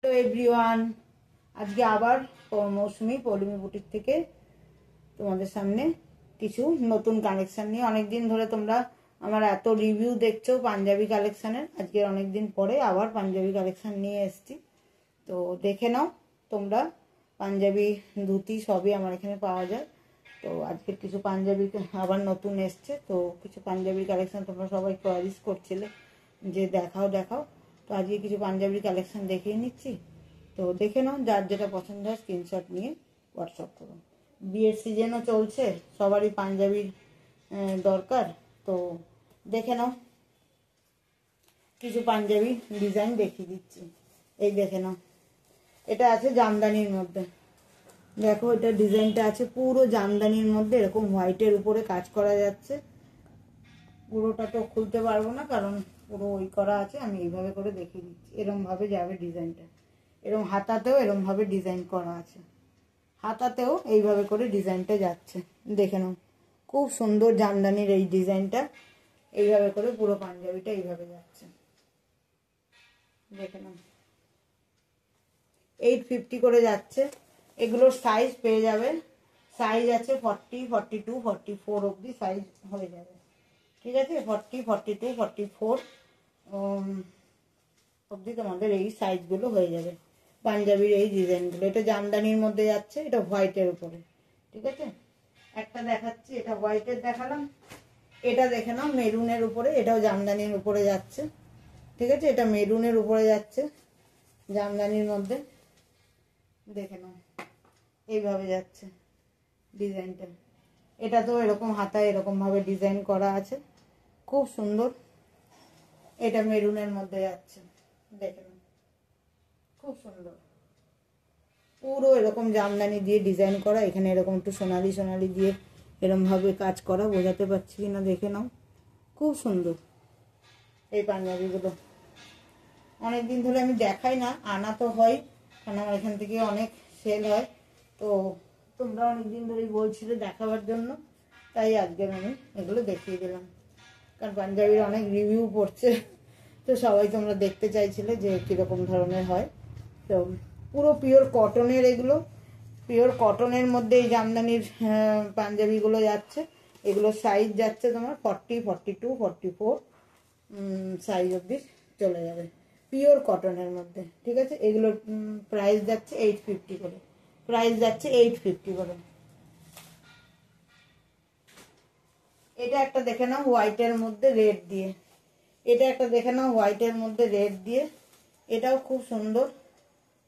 Hello everyone, আজকে আবার মৌসুমি Poulami boutique থেকে তোমাদের সামনে কিছু নতুন কালেকশন নিয়ে। অনেকদিন ধরে তোমরা আমার এত রিভিউ দেখছো পাঞ্জাবি কালেকশনের, আজকে অনেকদিন পরে আবার পাঞ্জাবি কালেকশন নিয়ে এসেছি। তো দেখে নাও তোমরা, পাঞ্জাবি ধুতি সবই আমার এখানে পাওয়া যায়। তো আজকে কিছু পাঞ্জাবি আবার নতুন এসছে, তো কিছু পাঞ্জাবির কালেকশন তোমরা সবাই কোয়ারিজ করছিলে যে দেখাও দেখাও, তো আজকে কিছু পাঞ্জাবির কালেকশন দেখিয়ে নিচ্ছি। তো দেখে নাও, যার যেটা পছন্দ হয় স্ক্রিনশট নিয়ে হোয়াটসঅ্যাপ করুন। বিয়ের সিজনও চলছে, সবারই পাঞ্জাবির দরকার। তো দেখে নাও, কিছু পাঞ্জাবি ডিজাইন দেখিয়ে দিচ্ছি। এই দেখে নাও, এটা আছে জামদানির মধ্যে। দেখো, এটা ডিজাইনটা আছে পুরো জামদানির মধ্যে, এরকম হোয়াইটের উপরে কাজ করা যাচ্ছে। পুরোটা তো খুলতে পারবো না কারণ পুরো ওই করা আছে, আমি এইভাবে করে দেখিয়ে দিচ্ছি। এরকম ভাবে যাবে ডিজাইনটা, এরকম হাতাতেও এরকম ভাবে ডিজাইন করা আছে, হাতাতেও এইভাবে করে ডিজাইনটা যাচ্ছে। দেখে নাও, খুব সুন্দর জামদানির এই ডিজাইনটা, এইভাবে করে পুরো পাঞ্জাবিটা এইভাবে যাচ্ছে। দেখে নাও, 850 করে যাচ্ছে। এগুলোর সাইজ পেয়ে যাবে, সাইজ আছে 40, 42, 44 অবধি সাইজ হয়ে যাবে। ঠিক আছে, 40, 42, 44 অবধি তোমাদের এই সাইজগুলো হয়ে যাবে পাঞ্জাবির এই ডিজাইনগুলো। এটা জামদানির মধ্যে যাচ্ছে, এটা হোয়াইটের উপরে। ঠিক আছে, একটা দেখাচ্ছি, এটা হোয়াইটের দেখালাম। এটা দেখে নাও মেরুনের উপরে, এটাও জামদানির উপরে যাচ্ছে। ঠিক আছে, এটা মেরুনের উপরে যাচ্ছে জামদানির মধ্যে। দেখে নাও, এইভাবে যাচ্ছে ডিজাইনটা। এটা তো এরকম হাতায় এরকম ভাবে ডিজাইন করা আছে, খুব সুন্দর। এটা মেরুনের মধ্যে যাচ্ছে, দেখে নাও, খুব সুন্দর। পুরো এরকম জামদানি দিয়ে ডিজাইন করা, এখানে এরকম একটু সোনালি সোনালি দিয়ে এরকম ভাবে কাজ করা, বোঝাতে পারছি কিনা দেখে নাও, খুব সুন্দর। এই পাঞ্জাবিগুলো অনেকদিন ধরে আমি দেখাই না, আনা তো হয় কারণ আমার এখান থেকে অনেক সেল হয়। তো তোমরা অনেকদিন ধরেই বলছিলে দেখাবার জন্য, তাই আজকে আমি এগুলো দেখিয়ে দিলাম। কারণ পাঞ্জাবির অনেক রিভিউ পড়ছে, তো সবাই তোমরা দেখতে চাইছিলে যে কীরকম ধরনের হয়। তো পুরো পিওর কটনের, এগুলো পিওর কটনের মধ্যে এই জামদানির পাঞ্জাবিগুলো যাচ্ছে। এগুলো সাইজ যাচ্ছে তোমার 40, 42, 44 সাইজ অবধি চলে যাবে, পিওর কটনের মধ্যে। ঠিক আছে, এগুলোর প্রাইস যাচ্ছে 850 করে, প্রাইস যাচ্ছে 850 করে। এটা একটা দেখে নাও হোয়াইটের মধ্যে রেড দিয়ে, এটা একটা দেখে নাও হোয়াইটের মধ্যে রেড দিয়ে, এটাও খুব সুন্দর।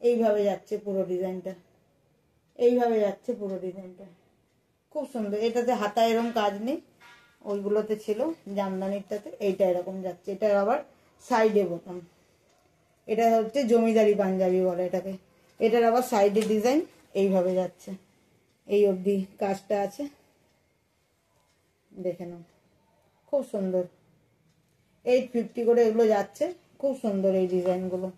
এইভাবে যাচ্ছে পুরো ডিজাইনটা, এইভাবে যাচ্ছে পুরো ডিজাইনটা, খুব সুন্দর। এটাতে হাতা এরকম কাজ নেই, ওইগুলোতে ছিল জামদানিরটাতে। এইটা এরকম যাচ্ছে, এটার আবার সাইডে বোতাম। এটা হচ্ছে জমিদারি পাঞ্জাবি বলে এটাকে। এটার আবার সাইডে ডিজাইন এইভাবে যাচ্ছে, এই অবধি কাজটা আছে। দেখে নাও, খুব সুন্দর। 850 করে এগুলো যাচ্ছে, খুব সুন্দর এই ডিজাইনগুলো।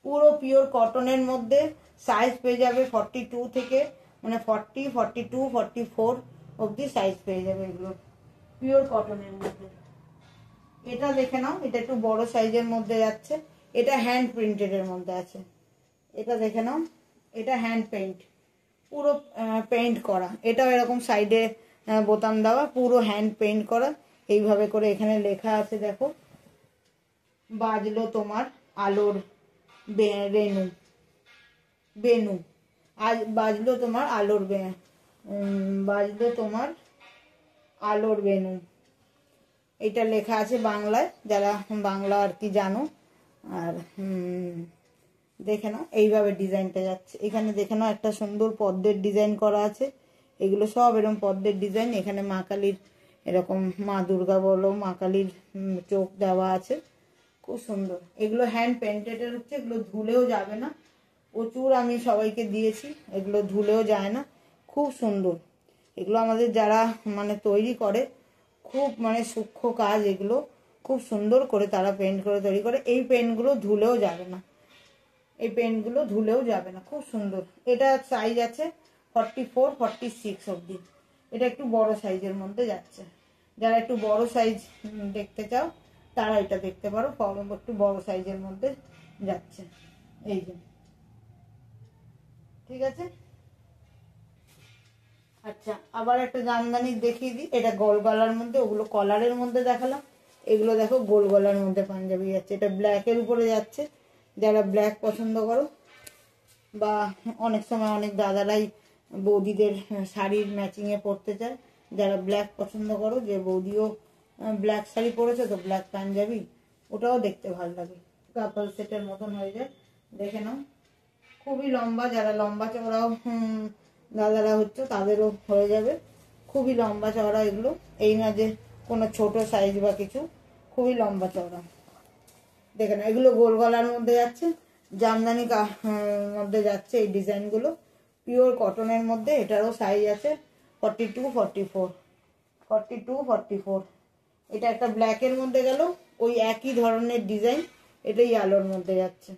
পুরো পিওর কটনের মধ্যে সাইজ পেয়ে যাবে 42 থেকে, মানে 40, 42, 44 অবধি সাইজ পেয়ে যাবে এগুলো পিওর কটনের মধ্যে। এটা দেখে নাও, এটা একটু বড় সাইজের মধ্যে যাচ্ছে, এটা হ্যান্ড প্রিন্টেড এর মধ্যে আছে। এটা দেখে নাও, এটা হ্যান্ড পেইন্ট, পুরো পেইন্ট করা। এটাও এরকম সাইডে বোতাম দেওয়া, পুরো হ্যান্ড পেইন্ট করা। এইভাবে করে এখানে লেখা আছে, দেখো, বাজলো তোমার আলোর রেনু বেনু, আজ বাজলো তোমার আলোর বাজলো তোমার আলোর বেনু, এটা লেখা আছে বাংলায়, যারা বাংলা আর কি জানো। আর দেখে নাও, এইভাবে ডিজাইনটা যাচ্ছে। এখানে দেখে নাও একটা সুন্দর পদ্মের ডিজাইন করা আছে। এগুলো সব এরকম পদ্মের ডিজাইন। এখানে মা কালীর এরকম, মা দুর্গা বলো, মা কালীর চোখ দেওয়া আছে, খুব সুন্দর। এগুলো হ্যান্ড পেন্টেডের হচ্ছে, এগুলো ধুলেও যাবে না, প্রচুর আমি সবাইকে দিয়েছি, এগুলো ধুলেও যায় না, খুব সুন্দর। এগুলো আমাদের যারা মানে তৈরি করে, খুব মানে সূক্ষ্ম কাজ, এগুলো খুব সুন্দর করে তারা পেন্ট করে তৈরি করে। এই পেনগুলো ধুলেও যাবে না, এই পেনগুলো ধুলেও যাবে না, খুব সুন্দর। এটা সাইজ আছে 44, 46 অবধি। এটা একটু বড় সাইজের মধ্যে যাচ্ছে, যারা একটু বড় সাইজ দেখতে চাও তারা এটা দেখতে পারো, একটু বড় সাইজের মধ্যে যাচ্ছে। এই যে ঠিক আছে। আচ্ছা, আবার একটা জামদানি দেখিয়ে দিই। এটা গোল গলার মধ্যে, ওগুলো কলারের মধ্যে দেখালাম, এগুলো দেখো গোল গলার মধ্যে পাঞ্জাবি যাচ্ছে। এটা ব্ল্যাকের উপরে যাচ্ছে, যারা ব্ল্যাক পছন্দ করো, বা অনেক সময় অনেক দাদারাই বৌদিদের শাড়ির ম্যাচিংয়ে পরতে চায়, যারা ব্ল্যাক পছন্দ করো, যে বৌদিও ব্ল্যাক শাড়ি পরেছে তো ব্ল্যাক পাঞ্জাবি, ওটাও দেখতে ভালো লাগে, কাপল সেটের মতন হয়ে যায়। দেখে নাও, খুবই লম্বা, যারা লম্বা চওড়াও দাদারা হচ্ছে তাদেরও হয়ে যাবে। খুবই লম্বা চওড়া এগুলো, এই না যে কোনো ছোট সাইজ বা কিছু, খুবই লম্বা চওড়া। দেখে না, এগুলো গোল গলার মধ্যে যাচ্ছে, জামদানি মধ্যে যাচ্ছে এই ডিজাইনগুলো, পিওর কটনের মধ্যে। এটারও সাইজ আছে 42, 44, 42, 44। এটা একটা ব্ল্যাকের মধ্যে গেল, ওই একই ধরনের ডিজাইন, এটা ইয়েলোর মধ্যে যাচ্ছে,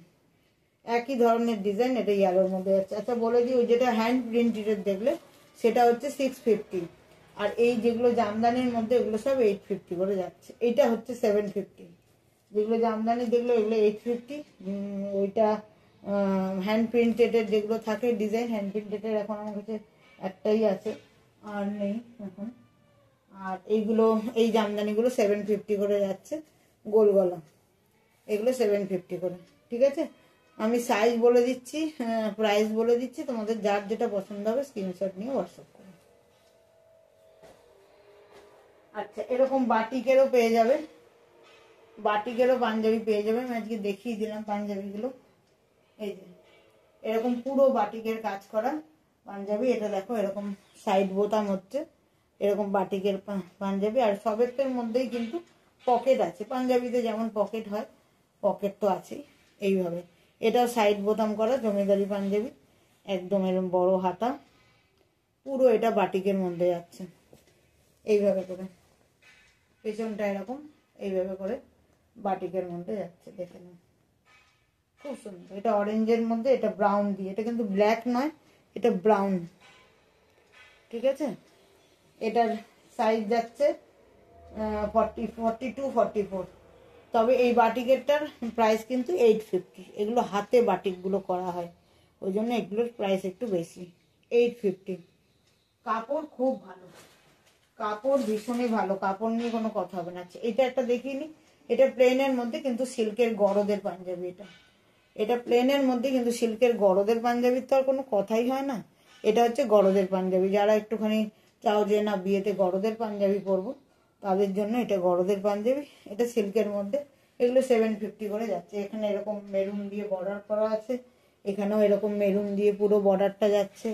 একই ধরনের ডিজাইন, এটা ইয়েলোর মধ্যে যাচ্ছে। আচ্ছা বলে দিই, ওই যেটা হ্যান্ড প্রিন্টেড দেখলে সেটা হচ্ছে 650, আর এই যেগুলো জামদানির মধ্যে এগুলো সব 850 করে যাচ্ছে। এইটা হচ্ছে 750। যেগুলো জামদানি দেখলো এগুলো 850। ওইটা হ্যান্ড প্রিন্টেডের যেগুলো থাকে ডিজাইন, হ্যান্ড প্রিন্টেডের এখন আমার কাছে একটাই আছে, আর নেই এখন। আর এইগুলো, এই জামদানিগুলো 750 করে যাচ্ছে, গোল গলা, এগুলো 750 করে। ঠিক আছে, আমি সাইজ বলে দিচ্ছি, প্রাইস বলে দিচ্ছি, তোমাদের যার যেটা পছন্দ হবে স্ক্রিনশট নিয়ে হোয়াটসঅ্যাপ করো। আচ্ছা, এরকম বাটিকেরও পেয়ে যাবে, বাটিকেরও পাঞ্জাবি পেয়ে যাবে। আমি আজকে দেখিয়ে দিলাম পাঞ্জাবিগুলো। এই যে এরকম পুরো বাটিকের কাজ করা পাঞ্জাবি, এটা দেখো এরকম সাইড বোতাম হচ্ছে, এরকম বাটিকের পাঞ্জাবি। আর সবের মধ্যেই কিন্তু পকেট আছে, পাঞ্জাবিতে যেমন পকেট হয় পকেট তো আছেই এইভাবে। এটাও সাইড বোতাম করা জমিদারি পাঞ্জাবি, একদম এরকম বড় হাতা, পুরো এটা বাটিকের মধ্যে যাচ্ছে এইভাবে করে, পেছনটা এরকম এইভাবে করে বাটিকের মধ্যে যাচ্ছে। দেখে নাও, খুব সুন্দর। এটা অরেঞ্জের মধ্যে, এটা ব্রাউন দিয়ে, এটা কিন্তু ব্ল্যাক নয়, এটা ব্রাউন। ঠিক আছে, এটার সাইজ যাচ্ছে 42, 44। তবে এই বাটিকেরটার প্রাইস কিন্তু 850। এগুলো হাতে বাটিকগুলো করা হয়, ওই জন্য এগুলোর প্রাইস একটু বেশি, 850। কাপড় খুব ভালো, কাপড় ভীষণই ভালো, কাপড় নিয়ে কোনো কথা হবে না। এটা একটা দেখিনি, এটা প্লেনের মধ্যে কিন্তু সিল্কের গরদের পাঞ্জাবি। এটা প্লেনের মধ্যে কিন্তু সিল্কের গরদের পাঞ্জাবির তো আর কোনো কথাই হয় না। এটা হচ্ছে গরদের পাঞ্জাবি, যারা একটুখানি চাও যে না বিয়েতে গরদের পাঞ্জাবি পরবো, তাদের জন্য এটা গরদের পাঞ্জাবি। এটা সিল্কের মধ্যে, এগুলো 750 করে যাচ্ছে। এখানে এরকম মেরুন দিয়ে বর্ডার করা আছে, এখানেও এরকম মেরুন দিয়ে পুরো বর্ডারটা যাচ্ছে,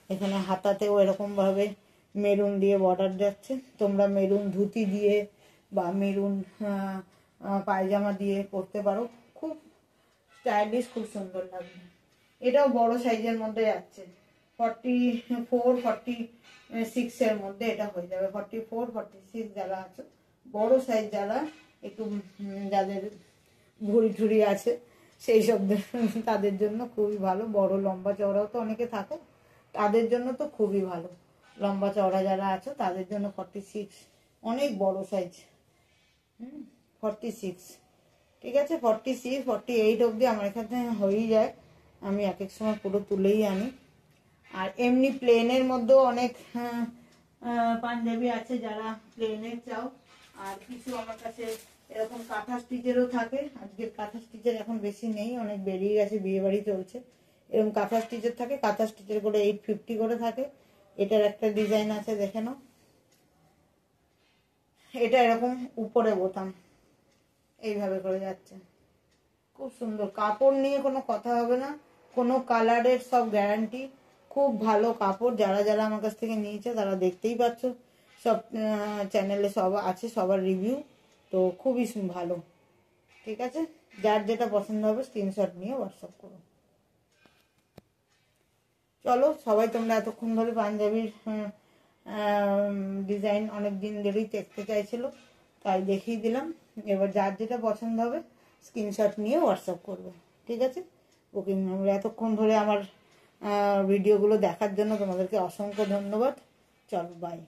এখানে হাতাতেও এরকম ভাবে মেরুন দিয়ে বর্ডার যাচ্ছে। তোমরা মেরুন ধুতি দিয়ে বা মেরুন পায়জামা দিয়ে পরতে পারো, খুব স্টাইলিশ, খুব সুন্দর লাগবে। এটাও বড় সাইজের মধ্যে যাচ্ছে, 44, 46 এর মধ্যে এটা হয়ে যাবে। 44, 46 যারা আছে, বড় সাইজ যারা একটু যাদের ভুড়ি ঠুড়ি আছে সেই সব তাদের জন্য খুবই ভালো। বড় লম্বা চওড়াও তো অনেকে থাকে, তাদের জন্য তো খুবই ভালো। লম্বা চওড়া যারা আছে তাদের জন্য 46 অনেক বড় সাইজ। 46, ঠিক আছে, 46, 48 অবধি আমার এখানে হয়েই যায়, আমি এক এক সময় পুরো তুলেই আনি। আর এমনি প্লেনের মধ্যেও অনেক পাঞ্জাবি আছে, যারা প্লেনের চাও। আর কিছু আমার কাছে এরকম কাঁথা স্টিচেরও থাকে। আজকের কাঁথা স্টিচের এখন বেশি নেই, অনেক বেরিয়ে গেছে, বিয়ে বাড়ি চলছে। এরকম কাঁথা স্টিচের থাকে, কাঁথা স্টিচের করে 850 করে থাকে। এটার একটা ডিজাইন আছে, দেখে নাও। এটা এরকম উপরে বোতাম এইভাবে করে যাচ্ছে, খুব সুন্দর। কাপড় নিয়ে কোনো কথা হবে না, কোনো কালারের সব গ্যারান্টি, খুব ভালো কাপড়। যারা যারা আমার কাছ থেকে নিয়েছে তারা দেখতেই পাচ্ছ, সব চ্যানেলে সব আছে, সবার রিভিউ, তো খুবই ভালো। ঠিক আছে, যার যেটা পছন্দ হবে স্ক্রিনশট নিয়ে হোয়াটসঅ্যাপ করো। চলো সবাই, তোমরা এতক্ষণ ধরে পাঞ্জাবির ডিজাইন অনেক দিন ধরেই দেখতে চাইছিল, তাই দেখিয়ে দিলাম। এবার যার যেটা পছন্দ হবে স্ক্রিনশট নিয়ে হোয়াটসঅ্যাপ করবে। ঠিক আছে, বুকিং। এতক্ষণ ধরে আমার ভিডিওগুলো দেখার জন্য তোমাদেরকে অসংখ্য ধন্যবাদ। চলো, বাই।